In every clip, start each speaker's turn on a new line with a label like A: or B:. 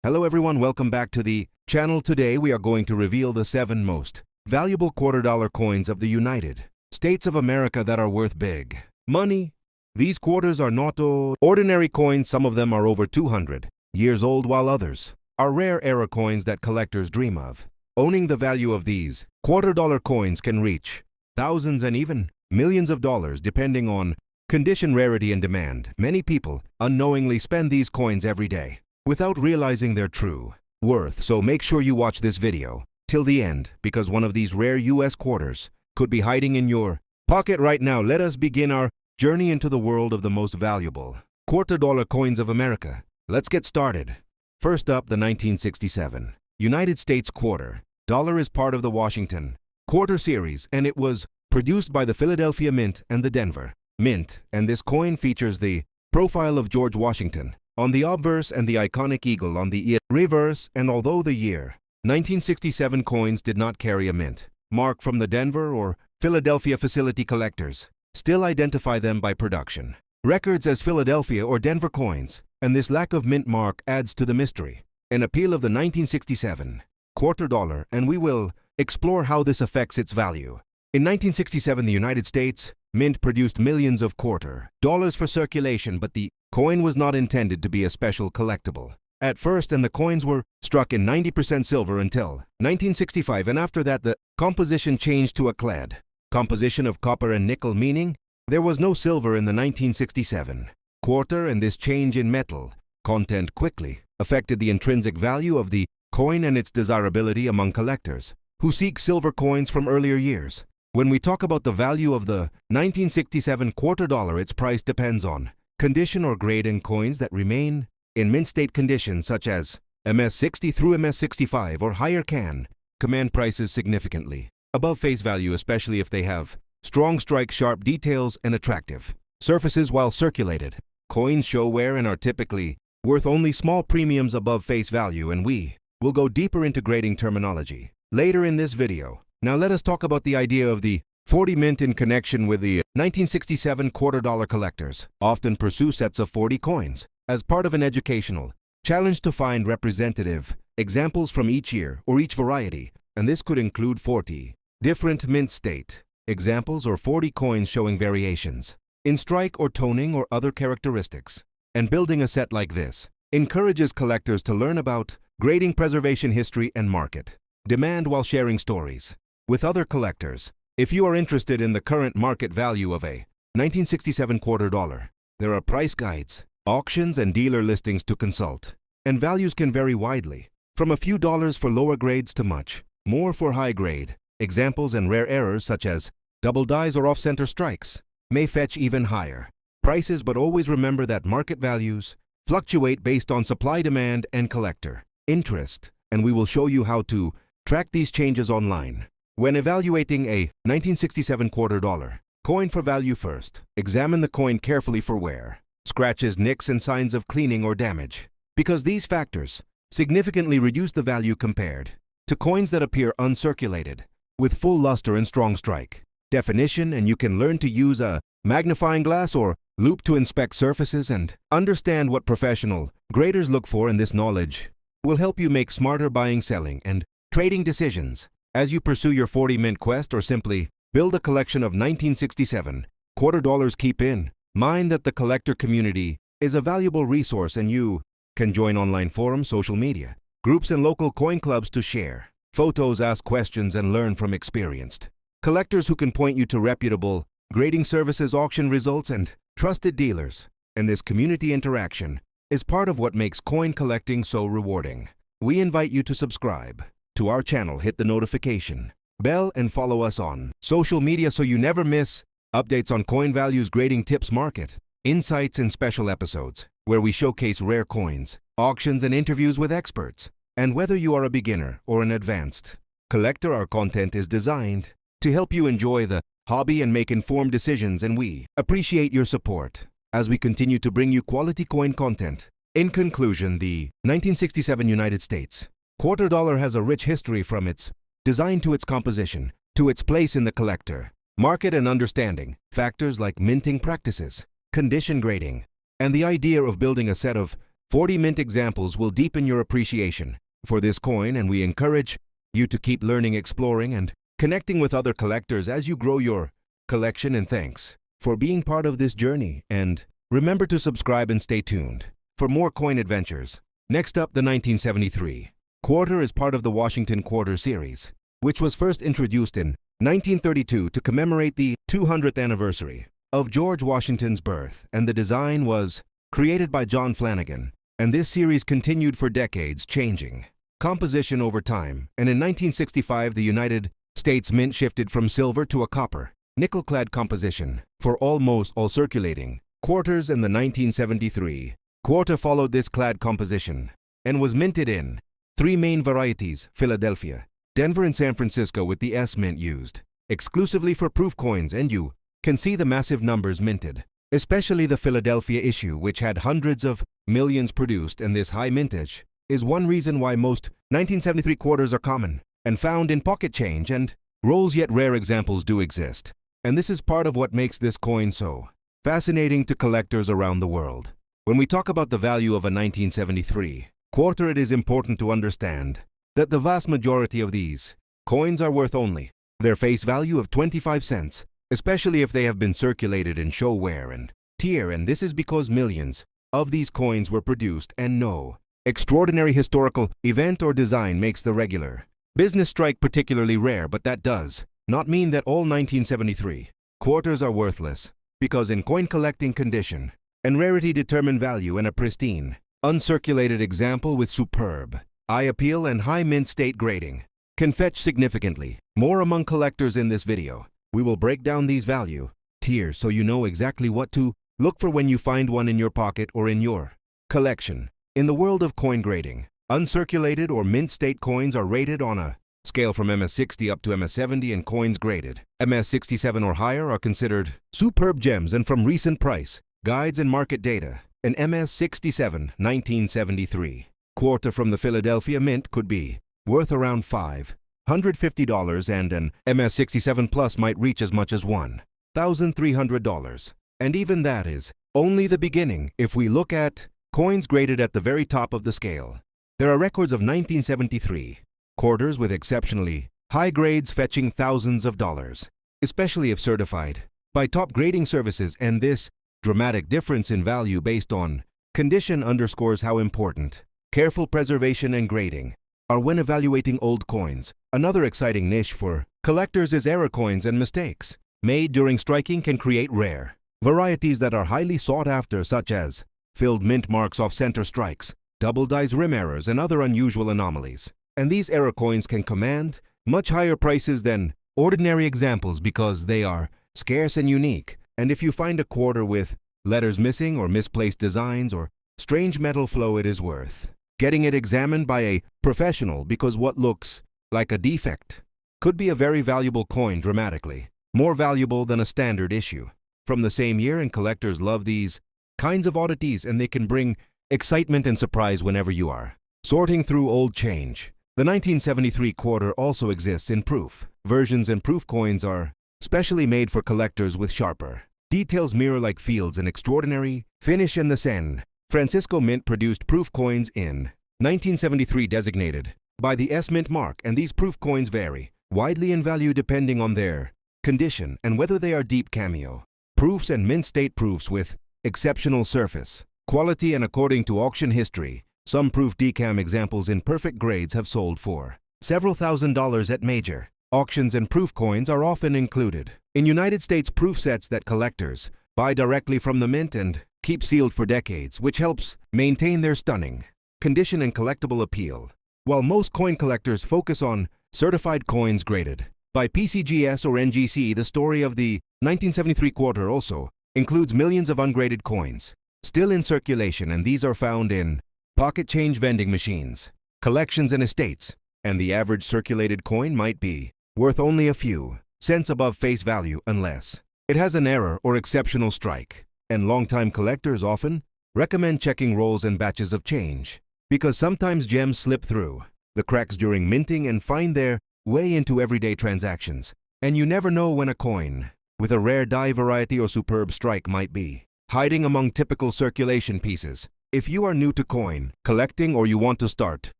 A: Hello everyone, welcome back to the channel. Today we are going to reveal the 7 most valuable quarter-dollar coins of the United States of America that are worth big money. These quarters are not ordinary coins. Some of them are over 200 years old, while others are rare era coins that collectors dream of. Owning the value of these quarter-dollar coins can reach thousands and even millions of dollars depending on condition, rarity, and demand. Many people unknowingly spend these coins every day without realizing their true worth. So make sure you watch this video till the end, because one of these rare US quarters could be hiding in your pocket right now. Let us begin our journey into the world of the most valuable quarter-dollar coins of America. Let's get started. First up, the 1967 United States quarter dollar is part of the Washington quarter series, and it was produced by the Philadelphia Mint and the Denver Mint, and this coin features the profile of George Washington on the obverse and the iconic eagle on the reverse. And although the year 1967 coins did not carry a mint mark from the Denver or Philadelphia facility, collectors still identify them by production records as Philadelphia or Denver coins, and this lack of mint mark adds to the mystery and appeal of the 1967 quarter dollar, and we will explore how this affects its value. In 1967, the United States Mint produced millions of quarter dollars for circulation, but the coin was not intended to be a special collectible at first, and the coins were struck in 90% silver until 1965, and after that the composition changed to a clad composition of copper and nickel, meaning there was no silver in the 1967 quarter, and this change in metal content quickly affected the intrinsic value of the coin and its desirability among collectors who seek silver coins from earlier years. When we talk about the value of the 1967 quarter dollar, its price depends on condition or grade, and coins that remain in mint state condition, such as MS-60 through MS-65 or higher, can command prices significantly above face value, especially if they have strong strike, sharp details, and attractive surfaces while circulated. Coins show wear and are typically worth only small premiums above face value, and we will go deeper into grading terminology later in this video. Now let us talk about the idea of the 40 mint in connection with the 1967 quarter dollar. Collectors often pursue sets of 40 coins as part of an educational challenge to find representative examples from each year or each variety, and this could include 40 different mint state examples or 40 coins showing variations in strike or toning or other characteristics. And building a set like this encourages collectors to learn about grading, preservation history, and market demand while sharing stories with other collectors. If you are interested in the current market value of a 1967 quarter dollar, there are price guides, auctions, and dealer listings to consult, and values can vary widely, from a few dollars for lower grades to much more for high grade. Examples and rare errors such as double dies or off-center strikes may fetch even higher prices, but always remember that market values fluctuate based on supply, demand, and collector interest, and we will show you how to track these changes online. When evaluating a 1967 quarter dollar coin for value, first examine the coin carefully for wear, scratches, nicks, and signs of cleaning or damage, because these factors significantly reduce the value compared to coins that appear uncirculated with full luster and strong strike definition. And you can learn to use a magnifying glass or loupe to inspect surfaces and understand what professional graders look for, and this knowledge will help you make smarter buying, selling, and trading decisions as you pursue your 40 mint quest or simply build a collection of 1967 quarter dollars. Keep in mind that the collector community is a valuable resource, and you can join online forums, social media groups, and local coin clubs to share photos, ask questions, and learn from experienced collectors who can point you to reputable grading services, auction results, and trusted dealers. And this community interaction is part of what makes coin collecting so rewarding. We invite you to subscribe to our channel, hit the notification bell, and follow us on social media so you never miss updates on coin values, grading tips, market insights, and special episodes where we showcase rare coins, auctions, and interviews with experts. And whether you are a beginner or an advanced collector, our content is designed to help you enjoy the hobby and make informed decisions, and we appreciate your support as we continue to bring you quality coin content. In conclusion, the 1967 United States quarter dollar has a rich history, from its design to its composition to its place in the collector market, and understanding factors like minting practices, condition grading, and the idea of building a set of 40 mint examples will deepen your appreciation for this coin, and we encourage you to keep learning, exploring, and connecting with other collectors as you grow your collection. And thanks for being part of this journey, and remember to subscribe and stay tuned for more coin adventures. Next up, the 1973 quarter is part of the Washington Quarter series, which was first introduced in 1932 to commemorate the 200th anniversary of George Washington's birth, and the design was created by John Flanagan, and this series continued for decades, changing composition over time. And in 1965, the United States Mint shifted from silver to a copper, nickel-clad composition for almost all circulating quarters, and the 1973 quarter followed this clad composition and was minted in 3 main varieties: Philadelphia, Denver, and San Francisco, with the S mint used exclusively for proof coins. And you can see the massive numbers minted, especially the Philadelphia issue, which had hundreds of millions produced, and this high mintage is one reason why most 1973 quarters are common and found in pocket change and rolls, yet rare examples do exist. And this is part of what makes this coin so fascinating to collectors around the world. When we talk about the value of a 1973 quarter, it is important to understand that the vast majority of these coins are worth only their face value of 25 cents, especially if they have been circulated in show wear and tear, and this is because millions of these coins were produced, and no extraordinary historical event or design makes the regular business strike particularly rare. But that does not mean that all 1973 quarters are worthless, because in coin collecting, condition and rarity determine value, and a pristine, uncirculated example with superb eye appeal and high mint state grading can fetch significantly more among collectors. In this video, we will break down these value tiers so you know exactly what to look for when you find one in your pocket or in your collection. In the world of coin grading, uncirculated or mint state coins are rated on a scale from MS60 up to MS70, and coins graded MS67 or higher are considered superb gems. And from recent price guides and market data, an MS67 1973 quarter from the Philadelphia Mint could be worth around $550, and an MS67 Plus might reach as much as $1,300. And even that is only the beginning. If we look at coins graded at the very top of the scale, there are records of 1973 quarters with exceptionally high grades fetching thousands of dollars, especially if certified by top grading services. And this dramatic difference in value based on condition underscores how important careful preservation and grading are when evaluating old coins. Another exciting niche for collectors is error coins, and mistakes made during striking can create rare varieties that are highly sought after, such as filled mint marks off center strikes, double dice rim errors, and other unusual anomalies. And these error coins can command much higher prices than ordinary examples because they are scarce and unique. And if you find a quarter with letters missing or misplaced designs or strange metal flow, it is worth getting it examined by a professional, because what looks like a defect could be a very valuable coin, dramatically more valuable than a standard issue from the same year. And collectors love these kinds of oddities, and they can bring excitement and surprise whenever you are sorting through old change. The 1973 quarter also exists in proof versions, and proof coins are specially made for collectors with sharper details, mirror-like fields, and extraordinary finish. And the San Francisco Mint produced proof coins in 1973 designated by the S mint mark, and these proof coins vary widely in value depending on their condition and whether they are deep cameo proofs and mint state proofs with exceptional surface quality. And according to auction history, some proof decam examples in perfect grades have sold for several $1,000s at major auctions, and proof coins are often included in United States proof sets that collectors buy directly from the mint and keep sealed for decades, which helps maintain their stunning condition and collectible appeal. While most coin collectors focus on certified coins graded by PCGS or NGC, the story of the 1973 quarter also includes millions of ungraded coins still in circulation, and these are found in pocket change vending machines, collections, and estates. And the average circulated coin might be worth only a few cents above face value unless it has an error or exceptional strike. And longtime collectors often recommend checking rolls and batches of change, because sometimes gems slip through the cracks during minting and find their way into everyday transactions. And you never know when a coin with a rare die variety or superb strike might be hiding among typical circulation pieces. If you are new to coin collecting or you want to start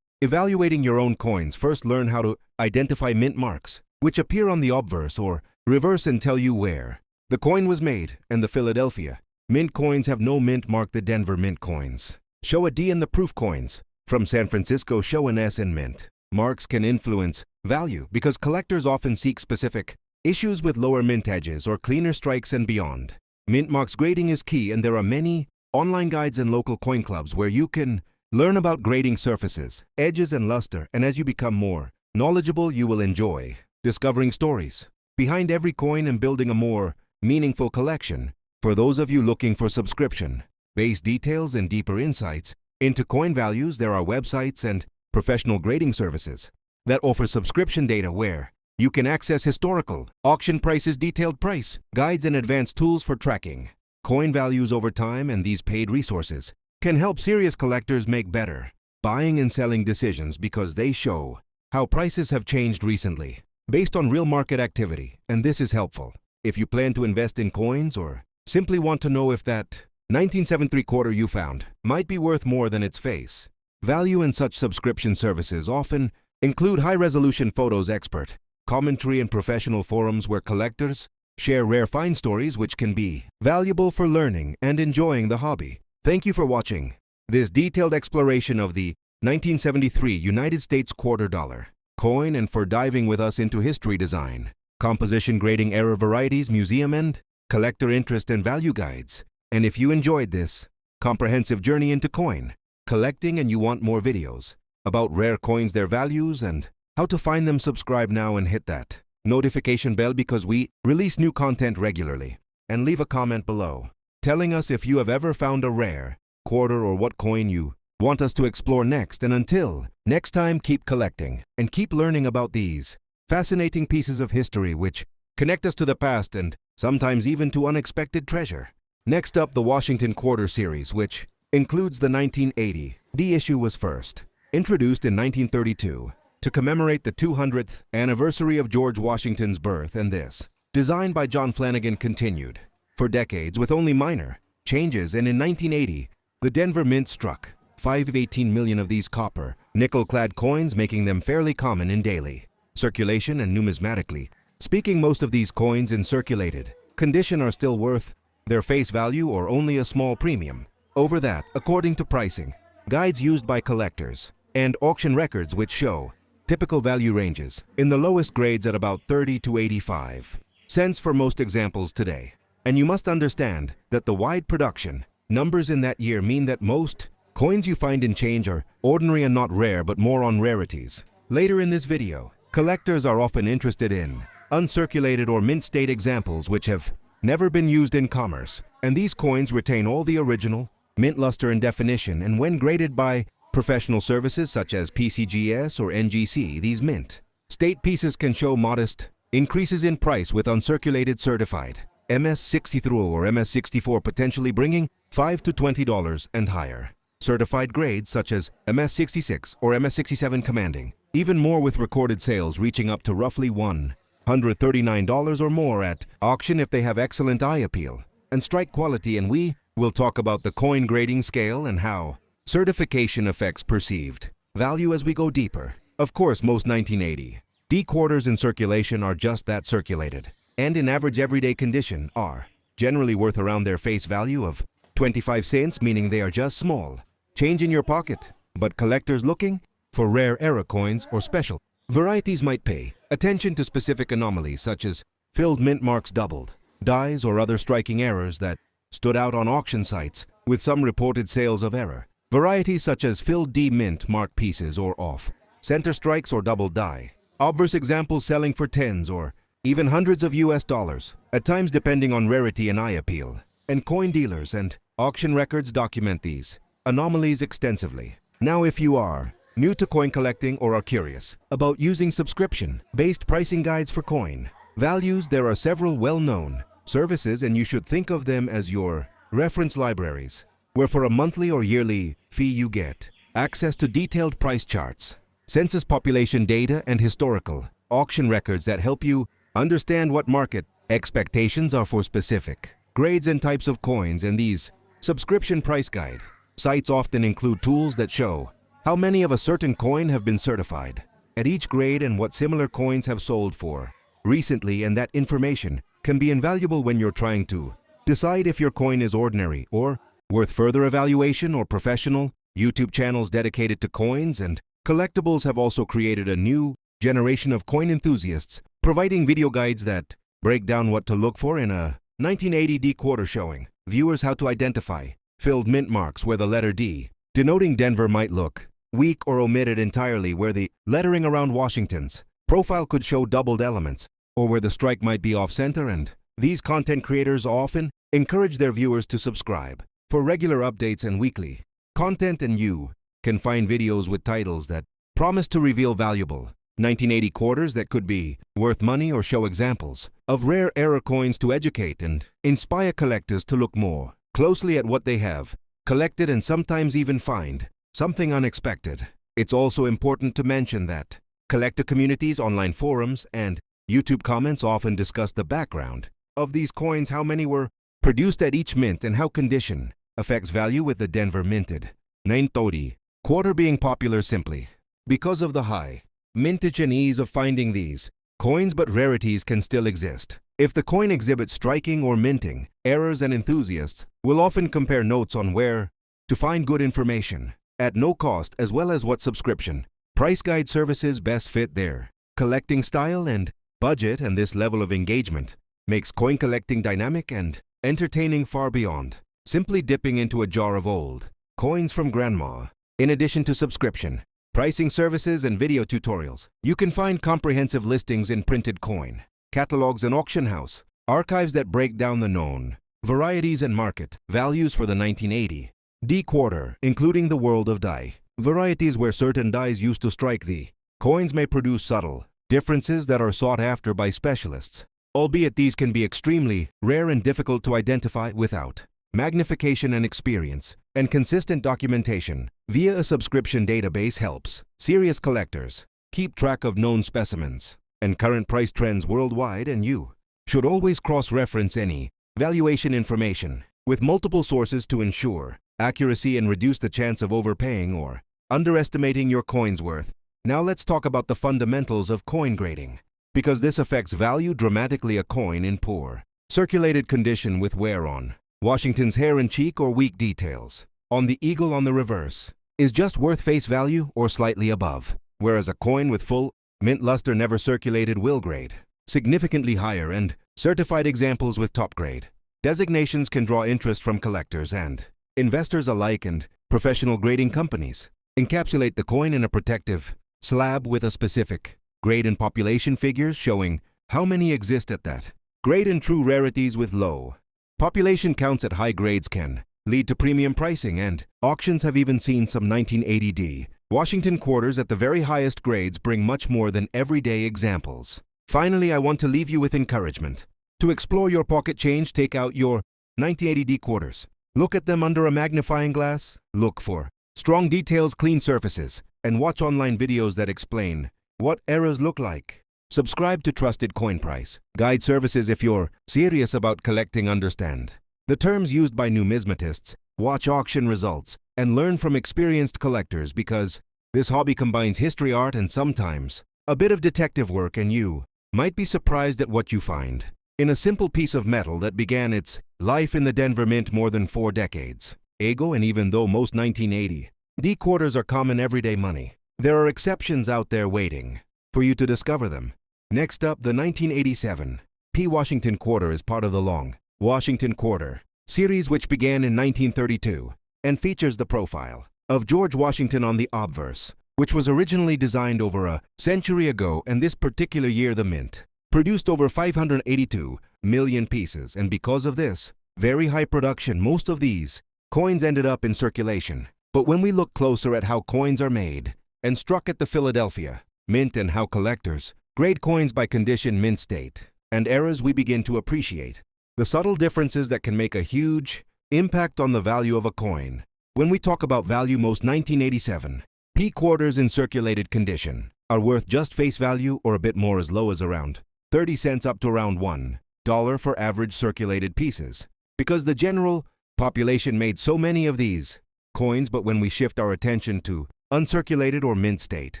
A: evaluating your own coins, first learn how to identify mint marks, which appear on the obverse or reverse and tell you where the coin was made. And the Philadelphia Mint coins have no mint mark. The Denver Mint coins show a D, and the proof coins from San Francisco show an S in mint. Marks can influence value because collectors often seek specific issues with lower mintages or cleaner strikes and beyond. Mint marks grading is key, and there are many online guides and local coin clubs where you can learn about grading surfaces, edges, and luster. And as you become more knowledgeable, you will enjoy discovering stories behind every coin and building a more meaningful collection. For those of you looking for subscription-based details and deeper insights into coin values, there are websites and professional grading services that offer subscription data where you can access historical auction prices, detailed price guides, and advanced tools for tracking coin values over time. And these paid resources can help serious collectors make better buying and selling decisions because they show how prices have changed recently based on real market activity. And this is helpful if you plan to invest in coins or simply want to know if that 1973 quarter you found might be worth more than its face value. And such subscription services often include high-resolution photos, expert commentary, and professional forums where collectors share rare find stories, which can be valuable for learning and enjoying the hobby. Thank you for watching this detailed exploration of the 1973 United States quarter dollar coin and for diving with us into history, design, composition, grading, era, varieties, museum, and collector interest and value guides. And if you enjoyed this comprehensive journey into coin collecting and you want more videos about rare coins, their values, and how to find them, subscribe now and hit that notification bell because we release new content regularly. And leave a comment below telling us if you have ever found a rare quarter or what coin you want us to explore next. And until next time, keep collecting and keep learning about these fascinating pieces of history which connect us to the past and sometimes even to unexpected treasure. Next up, the Washington Quarter series, which includes the 1980 D issue, was first introduced in 1932 to commemorate the 200th anniversary of George Washington's birth, and this, designed by John Flanagan, continued for decades with only minor changes. And in 1980, the Denver Mint struck 518 million of these copper, nickel-clad coins, making them fairly common in daily circulation. And numismatically speaking, most of these coins in circulated condition are still worth their face value or only a small premium over that, according to pricing guides used by collectors and auction records, which show typical value ranges in the lowest grades at about 30 to 85 cents for most examples today. And you must understand that the wide production numbers in that year mean that most coins you find in change are ordinary and not rare, but more on rarities. Later in this video, collectors are often interested in uncirculated or mint state examples which have never been used in commerce, and these coins retain all the original mint luster and definition. And when graded by professional services such as PCGS or NGC, these mint state pieces can show modest increases in price with uncirculated certified MS-63 or MS-64 potentially bringing $5 to $20 and higher. Certified grades such as MS-66 or MS-67 commanding even more, with recorded sales reaching up to roughly $139 or more at auction if they have excellent eye appeal and strike quality. And we will talk about the coin grading scale and how certification affects perceived value as we go deeper. Of course, most 1980 D quarters in circulation are just that, circulated, and in average everyday condition are generally worth around their face value of 25 cents, meaning they are just small change in your pocket. But collectors looking for rare era coins or special varieties might pay attention to specific anomalies such as filled mint marks, doubled dies, or other striking errors that stood out on auction sites, with some reported sales of error varieties such as filled D mint mark pieces or off center strikes or double die. Obverse examples selling for tens or even hundreds of US dollars, at times depending on rarity and eye appeal. And coin dealers and auction records document these anomalies extensively. Now, if you are new to coin collecting or are curious about using subscription-based pricing guides for coin values, there are several well-known services, and you should think of them as your reference libraries, where for a monthly or yearly fee you get access to detailed price charts, census population data, and historical auction records that help you understand what market expectations are for specific grades and types of coins. And these subscription price guide Sites often include tools that show how many of a certain coin have been certified at each grade and what similar coins have sold for recently, and that information can be invaluable when you're trying to decide if your coin is ordinary or worth further evaluation or professional. YouTube channels dedicated to coins and collectibles have also created a new generation of coin enthusiasts, providing video guides that break down what to look for in a 1980 D quarter, showing viewers how to identify filled mint marks where the letter D, denoting Denver, might look weak, or omitted entirely where the lettering around Washington's profile could show doubled elements, or where the strike might be off-center. And these content creators often encourage their viewers to subscribe for regular updates and weekly content, and you can find videos with titles that promise to reveal valuable 1980 quarters that could be worth money, or show examples of rare error coins to educate and inspire collectors to look more closely at what they have collected and sometimes even find something unexpected. It's also important to mention that collector communities, online forums, and YouTube comments often discuss the background of these coins, how many were produced at each mint, and how condition affects value, with the Denver minted 930 quarter being popular simply because of the high mintage and ease of finding these coins, but rarities can still exist if the coin exhibits striking or minting errors, and enthusiasts will often compare notes on where to find good information at no cost, as well as what subscription price guide services best fit their collecting style and budget. And this level of engagement makes coin collecting dynamic and entertaining, far beyond simply dipping into a jar of old coins from grandma. In addition to subscription pricing services and video tutorials, you can find comprehensive listings in printed coin catalogs and auction house archives that break down the known varieties and market values for the 1980 D quarter, including the world of die varieties, where certain dies used to strike the coins may produce subtle differences that are sought after by specialists, albeit these can be extremely rare and difficult to identify without magnification, and experience and consistent documentation via a subscription database helps serious collectors keep track of known specimens and current price trends worldwide. And you should always cross-reference any valuation information with multiple sources to ensure accuracy and reduce the chance of overpaying or underestimating your coin's worth. Now let's talk about the fundamentals of coin grading, because this affects value dramatically. A coin in poor circulated condition with wear on Washington's hair and cheek, or weak details on the eagle on the reverse, is just worth face value or slightly above, whereas a coin with full mint luster, never circulated, will grade significantly higher, and certified examples with top grade designations can draw interest from collectors and investors alike. And professional grading companies encapsulate the coin in a protective slab with a specific grade and population figures showing how many exist at that grade. And true rarities with low population counts at high grades can lead to premium pricing, and auctions have even seen some 1980 D Washington quarters at the very highest grades bring much more than everyday examples. Finally, I want to leave you with encouragement to explore your pocket change. Take out your 1980 D quarters. Look at them under a magnifying glass. Look for strong details, clean surfaces, and watch online videos that explain what errors look like. Subscribe to trusted coin price guide services if you're serious about collecting. Understand the terms used by numismatists, watch auction results, and learn from experienced collectors, because this hobby combines history, art, and sometimes a bit of detective work, and you might be surprised at what you find in a simple piece of metal that began its life in the Denver Mint more than 4 decades ago. And even though most 1980 D quarters are common everyday money, there are exceptions out there waiting for you to discover them. Next up, the 1987 P Washington quarter is part of the long Washington quarter series, which began in 1932 and features the profile of George Washington on the obverse, which was originally designed over a century ago. And this particular year, the mint produced over 582 million pieces, and because of this very high production, most of these coins ended up in circulation. But when we look closer at how coins are made and struck at the Philadelphia Mint, and how collectors grade coins by condition, mint state, and errors, we begin to appreciate the subtle differences that can make a huge impact on the value of a coin. When we talk about value, most 1987 P quarters in circulated condition are worth just face value, or a bit more, as low as around 30 cents up to around $1 for average circulated pieces, because the general population made so many of these coins, but when we shift our attention to uncirculated or mint state.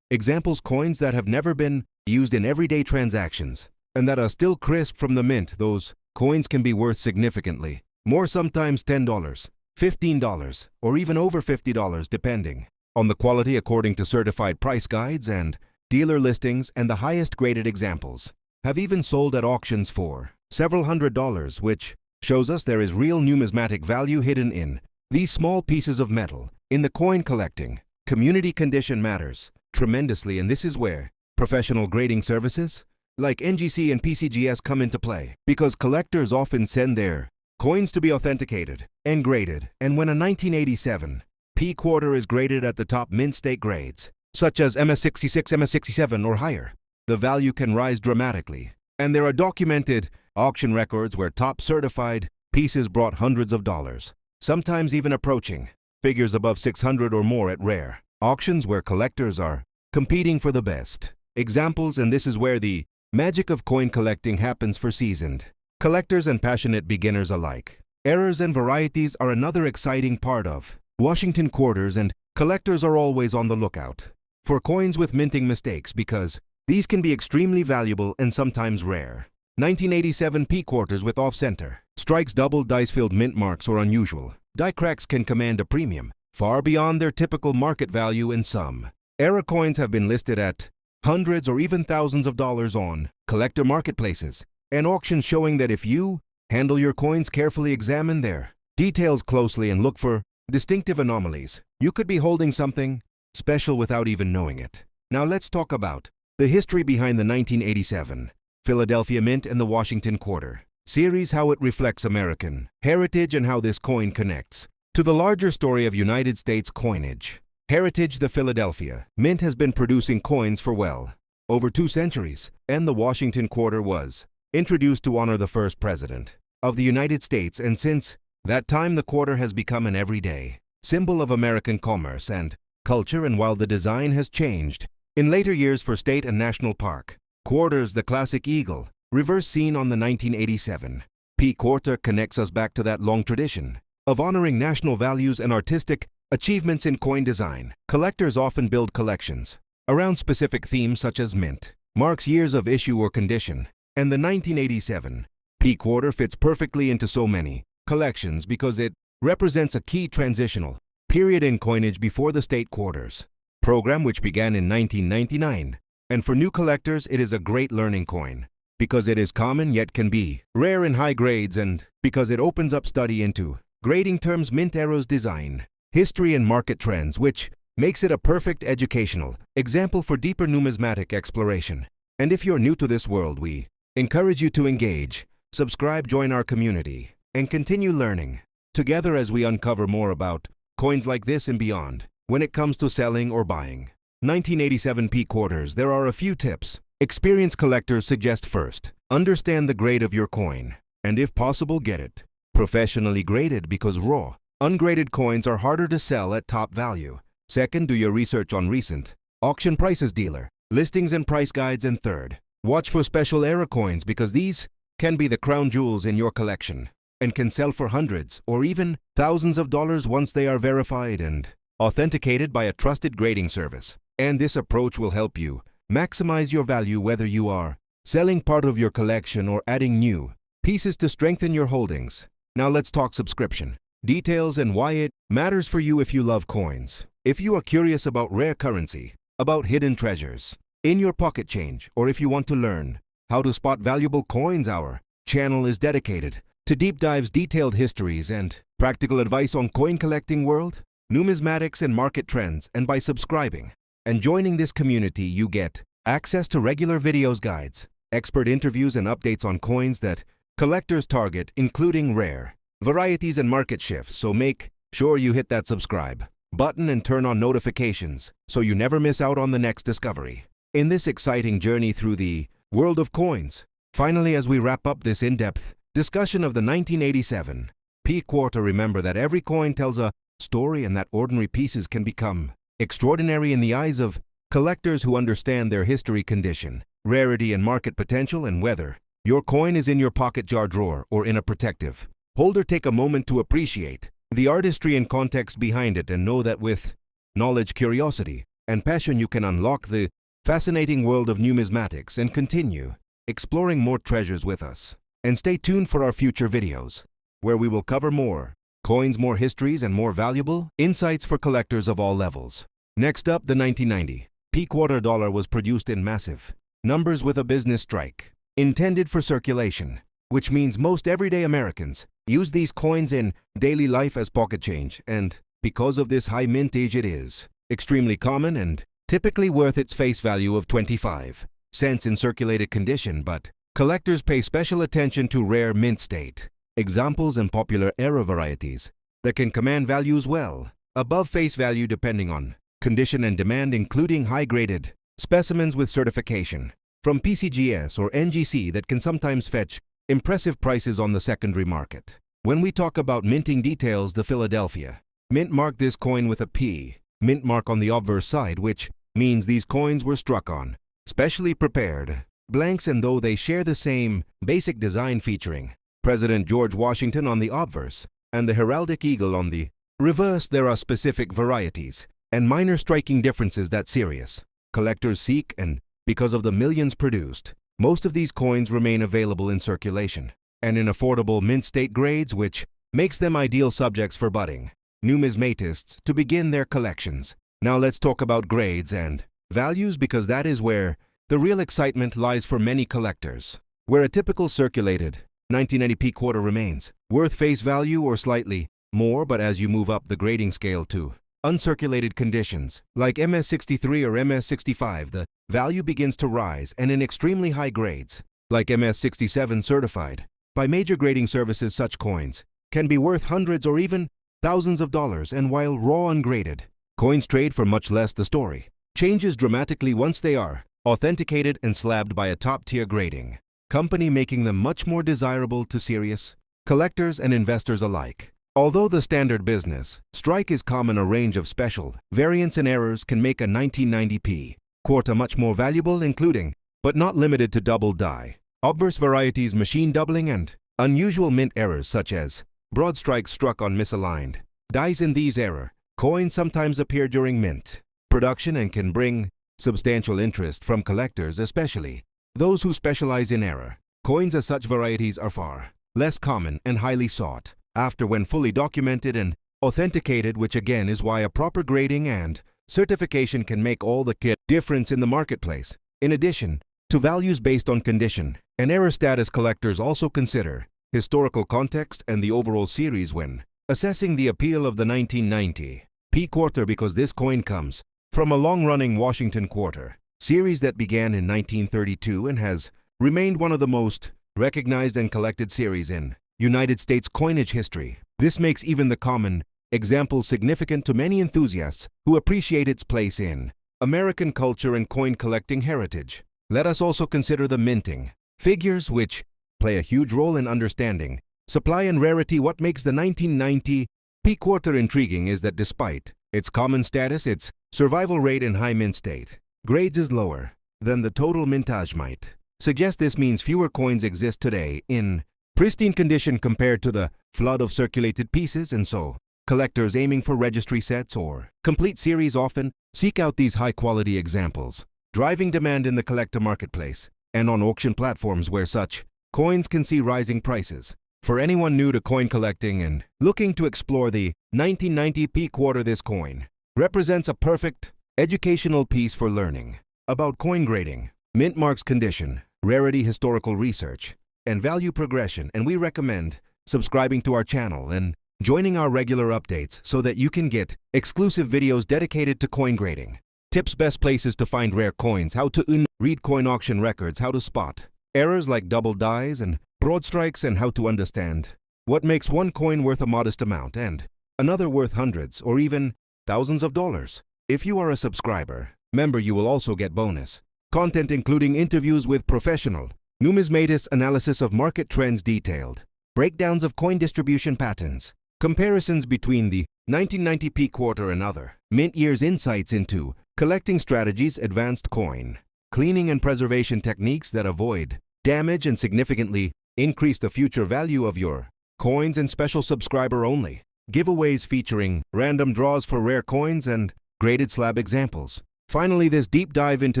A: Examples: coins that have never been used in everyday transactions and that are still crisp from the mint. Those coins can be worth significantly more, sometimes $10, $15, or even over $50, depending on the quality, according to certified price guides and dealer listings. And the highest graded examples have even sold at auctions for several $100s, which shows us there is real numismatic value hidden in these small pieces of metal. In the coin collecting community, condition matters tremendously, and this is where professional grading services like NGC and PCGS come into play, because collectors often send their coins to be authenticated and graded. And when a 1987 P quarter is graded at the top mint state grades, such as MS66, MS67 or higher, the value can rise dramatically. And there are documented auction records where top certified pieces brought hundreds of dollars, sometimes even approaching figures above 600 or more at rare auctions where collectors are competing for the best examples. And this is where the magic of coin collecting happens for seasoned collectors and passionate beginners alike. Errors and varieties are another exciting part of Washington quarters, and collectors are always on the lookout for coins with minting mistakes, because these can be extremely valuable and sometimes rare. 1987 P quarters with off-center strikes, double dice-filled mint marks, or unusual die cracks can command a premium far beyond their typical market value, and some era coins have been listed at hundreds or even thousands of dollars on collector marketplaces and auctions, showing that if you handle your coins carefully, examine their details closely, and look for distinctive anomalies, you could be holding something special without even knowing it. Now let's talk about the history behind the 1987 Philadelphia Mint and the Washington Quarter series, how it reflects American heritage and how this coin connects to the larger story of United States coinage heritage. The Philadelphia Mint has been producing coins for well over 2 centuries, and the Washington Quarter was introduced to honor the first president of the United States, and since that time the quarter has become an everyday symbol of American commerce and culture. And while the design has changed in later years for state and national park quarters, the classic eagle reverse seen on the 1987 P quarter connects us back to that long tradition of honoring national values and artistic achievements in coin design. Collectors often build collections around specific themes such as mint marks, years of issue, or condition, and the 1987 P quarter fits perfectly into so many collections because it represents a key transitional period in coinage before the state quarters program, which began in 1999. And for new collectors, it is a great learning coin because it is common yet can be rare in high grades, and because it opens up study into grading terms, mint eras, design history, and market trends, which makes it a perfect educational example for deeper numismatic exploration. And if you're new to this world, we encourage you to engage, subscribe, join our community, and continue learning together as we uncover more about coins like this and beyond. When it comes to selling or buying 1987 P quarters, there are a few tips experienced collectors suggest. First, understand the grade of your coin, and if possible, get it professionally graded, because raw, ungraded coins are harder to sell at top value. Second, do your research on recent auction prices, dealer listings, and price guides. And third, watch for special era coins, because these can be the crown jewels in your collection and can sell for hundreds or even thousands of dollars once they are verified and authenticated by a trusted grading service. And this approach will help you maximize your value, whether you are selling part of your collection or adding new pieces to strengthen your holdings. Now let's talk subscription details and why it matters for you if you love coins. If you are curious about rare currency, about hidden treasures in your pocket change, or if you want to learn how to spot valuable coins, our channel is dedicated to deep dives, detailed histories, and practical advice on coin collecting world, numismatics, and market trends. And by subscribing and joining this community, you get access to regular videos, guides, expert interviews, and updates on coins that collectors target, including rare varieties and market shifts. So make sure you hit that subscribe button and turn on notifications so you never miss out on the next discovery in this exciting journey through the world of coins. Finally, as we wrap up this in-depth discussion of the 1987 P quarter, remember that every coin tells a story, and that ordinary pieces can become extraordinary in the eyes of collectors who understand their history, condition, rarity, and market potential. And whether your coin is in your pocket, jar, drawer, or in a protective holder, take a moment to appreciate the artistry and context behind it, and know that with knowledge, curiosity, and passion you can unlock the fascinating world of numismatics and continue exploring more treasures with us. And stay tuned for our future videos, where we will cover more coins, more histories, and more valuable insights for collectors of all levels. Next up, the 1990 P-quarter dollar was produced in massive numbers with a business strike intended for circulation, which means most everyday Americans use these coins in daily life as pocket change, and because of this high mintage, it is extremely common and typically worth its face value of 25 cents in circulated condition, but collectors pay special attention to rare mint state examples and popular era varieties that can command values well above face value depending on condition and demand, including high-graded specimens with certification from PCGS or NGC that can sometimes fetch impressive prices on the secondary market. When we talk about minting details, the Philadelphia Mint marked this coin with a P mint mark on the obverse side, which means these coins were struck on specially prepared blanks, and though they share the same basic design featuring President George Washington on the obverse and the heraldic eagle on the reverse, there are specific varieties and minor striking differences that serious collectors seek, and because of the millions produced, most of these coins remain available in circulation and in affordable mint state grades, which makes them ideal subjects for budding numismatists to begin their collections. Now let's talk about grades and values, because that is where the real excitement lies for many collectors. Where a typical circulated 1990 P-quarter remains worth face value or slightly more, but as you move up the grading scale to uncirculated conditions like MS63 or MS65, the value begins to rise, and in extremely high grades like MS67 certified by major grading services, such coins can be worth hundreds or even thousands of dollars. And while raw ungraded coins trade for much less, the story changes dramatically once they are authenticated and slabbed by a top-tier grading company, making them much more desirable to serious collectors and investors alike. Although the standard business strike is common, a range of special variants and errors can make a 1990 P-quarter much more valuable, including but not limited to double die, obverse varieties, machine doubling, and unusual mint errors such as broad strikes struck on misaligned dies. In these error coins sometimes appear during mint production and can bring substantial interest from collectors, especially those who specialize in error coins, as such varieties are far less common and highly sought after when fully documented and authenticated, which again is why a proper grading and certification can make all the difference in the marketplace. In addition to values based on condition and error status, collectors also consider historical context and the overall series when assessing the appeal of the 1990 P-quarter, because this coin comes from a long-running Washington quarter series that began in 1932 and has remained one of the most recognized and collected series in United States coinage history. This makes even the common example significant to many enthusiasts who appreciate its place in American culture and coin collecting heritage. Let us also consider the minting figures, which play a huge role in understanding supply and rarity. What makes the 1990 P-quarter intriguing is that despite its common status, its survival rate in high mint state grades is lower than the total mintage might suggest. This means fewer coins exist today in pristine condition compared to the flood of circulated pieces, and so collectors aiming for registry sets or complete series often seek out these high-quality examples, driving demand in the collector marketplace and on auction platforms where such coins can see rising prices. For anyone new to coin collecting and looking to explore the 1990 P-quarter, this coin represents a perfect educational piece for learning about coin grading, mint marks, condition, rarity, historical research, and value progression. And we recommend subscribing to our channel and joining our regular updates so that you can get exclusive videos dedicated to coin grading, tips, best places to find rare coins, how to read coin auction records, how to spot errors like double dies and broad strikes, and how to understand what makes one coin worth a modest amount and another worth hundreds or even thousands of dollars. If you are a subscriber member, you will also get bonus content including interviews with professional numismatists, analysis of market trends, detailed breakdowns of coin distribution patterns, comparisons between the 1990 P-quarter and other mint years, insights into collecting strategies, advanced coin cleaning and preservation techniques that avoid damage and significantly increase the future value of your coins, and special subscriber only giveaways featuring random draws for rare coins and graded slab examples. Finally, this deep dive into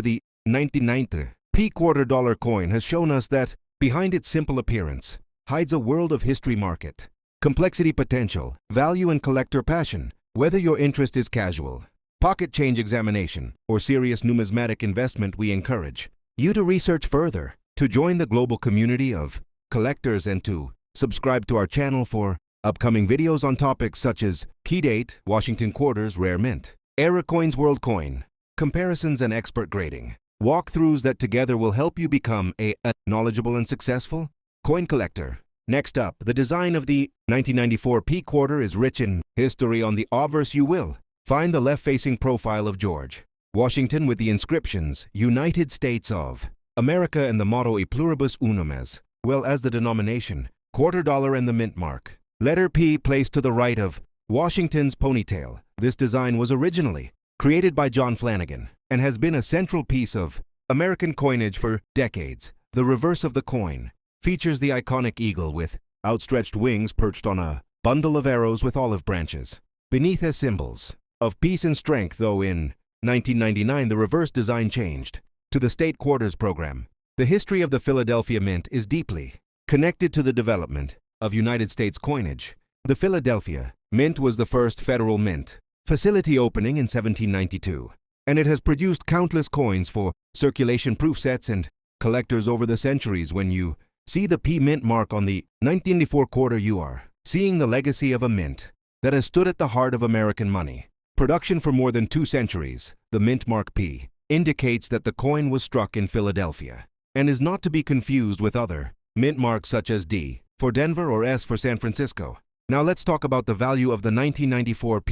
A: the 1990 $quarter coin has shown us that behind its simple appearance hides a world of history, market complexity, potential, value, and collector passion. Whether your interest is casual, pocket change examination, or serious numismatic investment, we encourage you to research further, to join the global community of collectors, and to subscribe to our channel for upcoming videos on topics such as key date, Washington quarters, rare mint, era coins, world coin, comparisons, and expert grading. Walkthroughs that together will help you become a knowledgeable and successful coin collector. Next up, the design of the 1994 quarter is rich in history. On the obverse, you will find the left-facing profile of George Washington with the inscriptions United States of America and the motto E pluribus unum, as well as the denomination $quarter and the mint mark. Letter P placed to the right of Washington's ponytail. This design was originally created by John Flanagan and has been a central piece of American coinage for decades. The reverse of the coin features the iconic eagle with outstretched wings perched on a bundle of arrows with olive branches beneath as symbols of peace and strength, though in 1999 the reverse design changed to the state quarters program. The history of the Philadelphia Mint is deeply connected to the development of United States coinage. The Philadelphia Mint was the first federal mint facility opening in 1792, and it has produced countless coins for circulation proof sets and collectors over the centuries. When you see the P mint mark on the 1994 quarter, you are seeing the legacy of a mint that has stood at the heart of American money production for more than 2 centuries. The mint mark P indicates that the coin was struck in Philadelphia and is not to be confused with other mint marks such as D for Denver or S for San Francisco. Now let's talk about the value of the 1994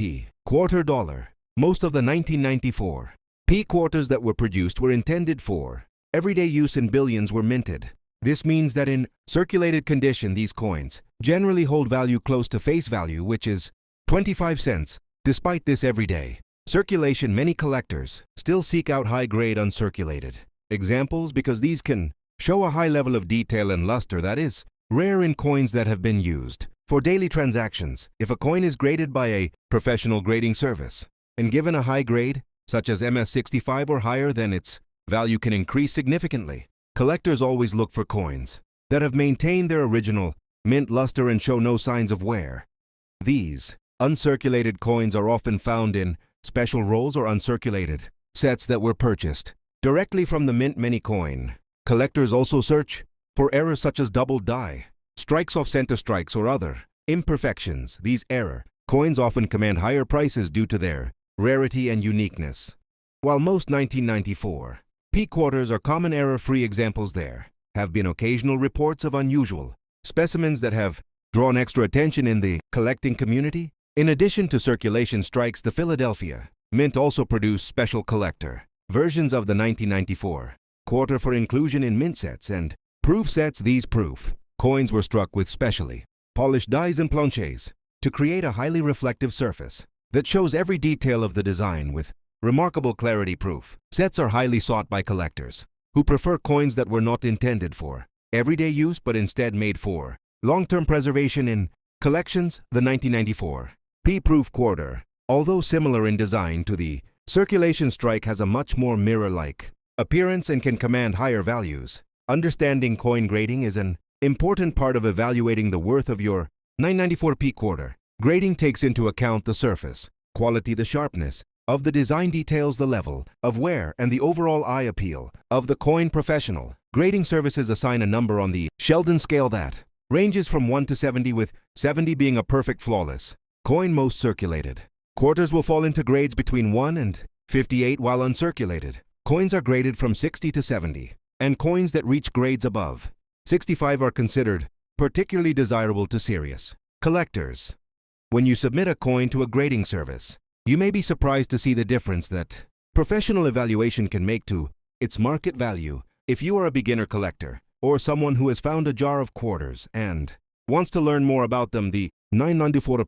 A: quarter dollar. Most of the 1994 quarters that were produced were intended for everyday use, and billions were minted. This means that in circulated condition, these coins generally hold value close to face value, which is 25 cents. Despite this everyday circulation, many collectors still seek out high-grade uncirculated examples because these can show a high level of detail and luster that is rare in coins that have been used for daily transactions. If a coin is graded by a professional grading service and given a high grade, such as MS65 or higher, then its value can increase significantly. Collectors always look for coins that have maintained their original mint luster and show no signs of wear. These uncirculated coins are often found in special rolls or uncirculated sets that were purchased directly from the mint. Many coin collectors also search for errors such as double die, strikes off center strikes, or other imperfections. These error coins often command higher prices due to their rarity and uniqueness. While most 1994 quarters are common error-free examples, there have been occasional reports of unusual specimens that have drawn extra attention in the collecting community. In addition to circulation strikes, the Philadelphia Mint also produced special collector versions of the 1994 quarter for inclusion in mint sets and proof sets. These proof coins were struck with specially polished dies and planches to create a highly reflective surface that shows every detail of the design with remarkable clarity. Proof sets are highly sought by collectors who prefer coins that were not intended for everyday use but instead made for long-term preservation in collections. The 1994 proof quarter, although similar in design to the circulation strike, has a much more mirror-like appearance and can command higher values. Understanding coin grading is an important part of evaluating the worth of your 1994 quarter. Grading takes into account the surface quality, the sharpness of the design details, the level of wear, and the overall eye appeal of the coin. Professional grading services assign a number on the Sheldon scale that ranges from 1 to 70, with 70 being a perfect flawless coin. Most circulated quarters will fall into grades between 1 and 58, while uncirculated coins are graded from 60 to 70, and coins that reach grades above 65 are considered particularly desirable to serious collectors. When you submit a coin to a grading service, you may be surprised to see the difference that professional evaluation can make to its market value. If you are a beginner collector or someone who has found a jar of quarters and wants to learn more about them, the 1994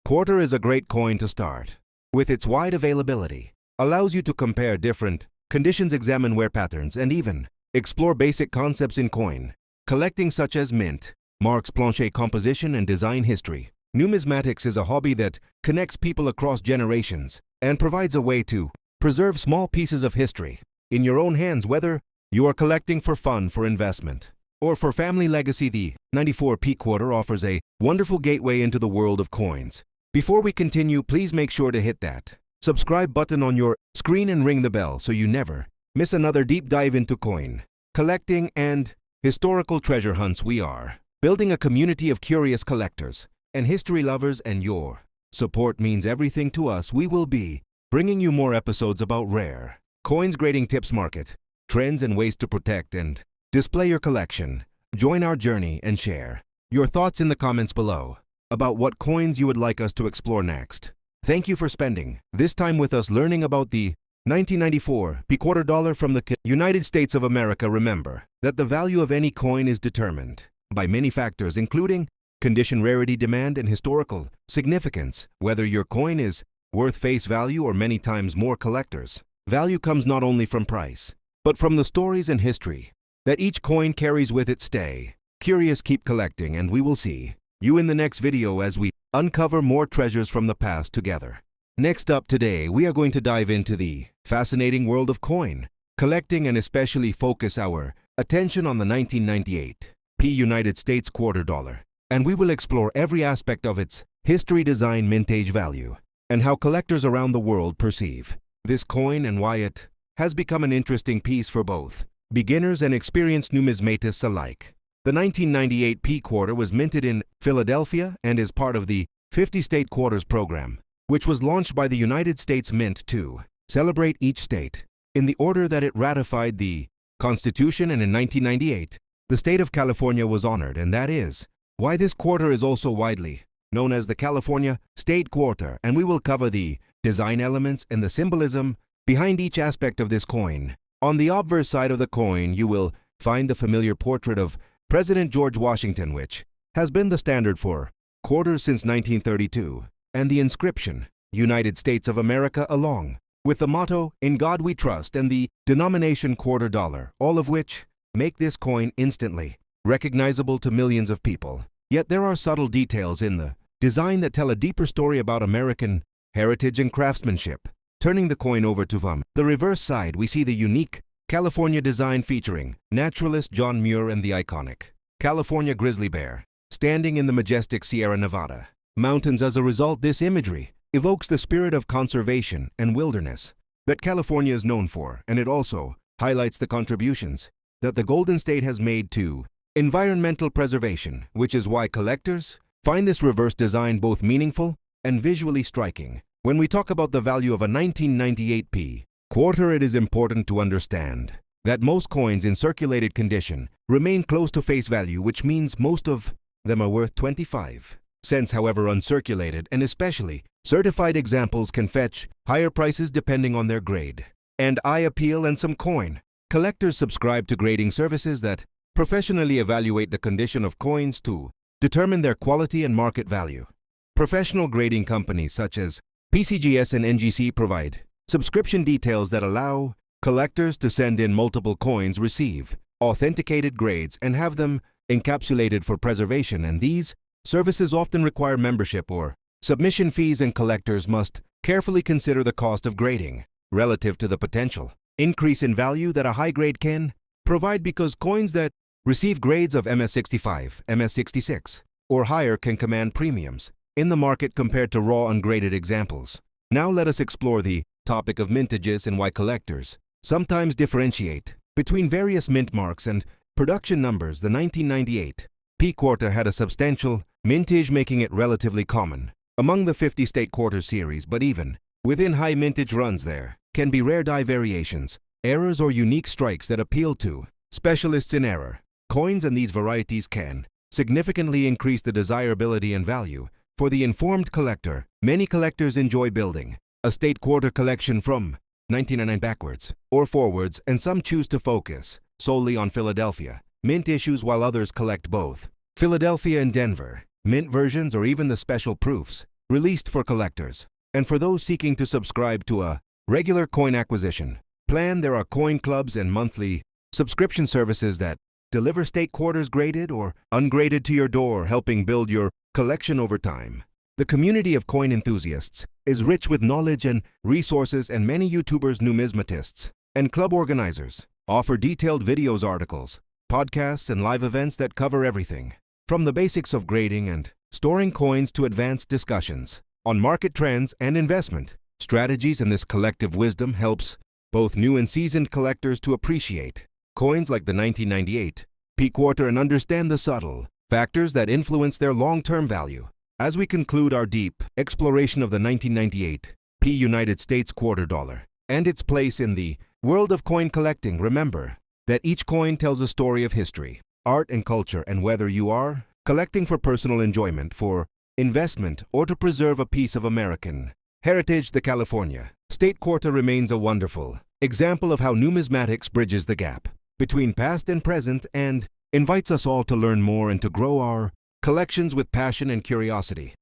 A: quarter is a great coin to start. With its wide availability, allows you to compare different conditions, examine wear patterns, and even explore basic concepts in coin collecting such as mint marks, planche composition, and design history. Numismatics is a hobby that connects people across generations and provides a way to preserve small pieces of history in your own hands, whether you are collecting for fun, for investment, or for family legacy. The 94p quarter offers a wonderful gateway into the world of coins. Before we continue, please make sure to hit that subscribe button on your screen and ring the bell so you never miss another deep dive into coin collecting and historical treasure hunts. We are building a community of curious collectors and history lovers, and your support means everything to us. We will be bringing you more episodes about rare coins, grading tips, market trends, and ways to protect and display your collection. Join our journey and share your thoughts in the comments below about what coins you would like us to explore next. Thank you for spending this time with us learning about the 1994 quarter dollar from the United States of America. Remember that the value of any coin is determined by many factors, including condition, rarity, demand, and historical significance. Whether your coin is worth face value or many times more, collectors' value comes not only from price, but from the stories and history that each coin carries with it. Stay curious, keep collecting, and we will see you in the next video as we uncover more treasures from the past together. Next up today, we are going to dive into the fascinating world of coin collecting and especially focus our attention on the 1998 United States quarter dollar. And we will explore every aspect of its history, design, mintage value, and how collectors around the world perceive this coin and why it has become an interesting piece for both beginners and experienced numismatists alike. The 1998 quarter was minted in Philadelphia and is part of the 50-state quarters program, which was launched by the United States Mint to celebrate each state in the order that it ratified the Constitution, and in 1998, the state of California was honored, and that is why this quarter is also widely known as the California State Quarter, and we will cover the design elements and the symbolism behind each aspect of this coin. On the obverse side of the coin, you will find the familiar portrait of President George Washington, which has been the standard for quarters since 1932, and the inscription, United States of America, along with the motto, In God We Trust, and the denomination quarter dollar, all of which make this coin instantly recognizable to millions of people. Yet there are subtle details in the design that tell a deeper story about American heritage and craftsmanship. Turning the coin over to the reverse side, we see the unique California design featuring naturalist John Muir and the iconic California grizzly bear standing in the majestic Sierra Nevada mountains. As a result, this imagery evokes the spirit of conservation and wilderness that California is known for, and it also highlights the contributions that the Golden State has made to environmental preservation, which is why collectors find this reverse design both meaningful and visually striking. When we talk about the value of a 1998 quarter, it is important to understand that most coins in circulated condition remain close to face value, which means most of them are worth 25 cents. However, uncirculated and especially certified examples can fetch higher prices depending on their grade and eye appeal, and some coin collectors subscribe to grading services that professionally evaluate the condition of coins to determine their quality and market value. Professional grading companies such as PCGS and NGC provide subscription details that allow collectors to send in multiple coins, receive authenticated grades, and have them encapsulated for preservation, and these services often require membership or submission fees, and collectors must carefully consider the cost of grading relative to the potential increase in value that a high grade can provide, because coins that receive grades of MS65, MS66, or higher can command premiums in the market compared to raw ungraded examples. Now let us explore the topic of mintages and why collectors sometimes differentiate between various mint marks and production numbers. The 1998 quarter had a substantial mintage, making it relatively common among the 50-state quarter series, but even within high mintage runs there can be rare die variations, errors, or unique strikes that appeal to specialists in error coins, and these varieties can significantly increase the desirability and value for the informed collector. Many collectors enjoy building a state quarter collection from 1999 backwards or forwards, and some choose to focus solely on Philadelphia mint issues, while others collect both Philadelphia and Denver mint versions, or even the special proofs released for collectors. And for those seeking to subscribe to a regular coin acquisition plan, there are coin clubs and monthly subscription services that deliver state quarters graded or ungraded to your door, helping build your collection over time. The community of coin enthusiasts is rich with knowledge and resources, and many YouTubers, numismatists, and club organizers offer detailed videos, articles, podcasts, and live events that cover everything, from the basics of grading and storing coins to advanced discussions on market trends and investment strategies. And this collective wisdom helps both new and seasoned collectors to appreciate coins like the 1998 P quarter and understand the subtle factors that influence their long-term value. As we conclude our deep exploration of the 1998 P United States quarter dollar and its place in the world of coin collecting, remember that each coin tells a story of history, art, and culture. And whether you are collecting for personal enjoyment, for investment, or to preserve a piece of American heritage, the California State Quarter remains a wonderful example of how numismatics bridges the gap between past and present and invites us all to learn more and to grow our collections with passion and curiosity.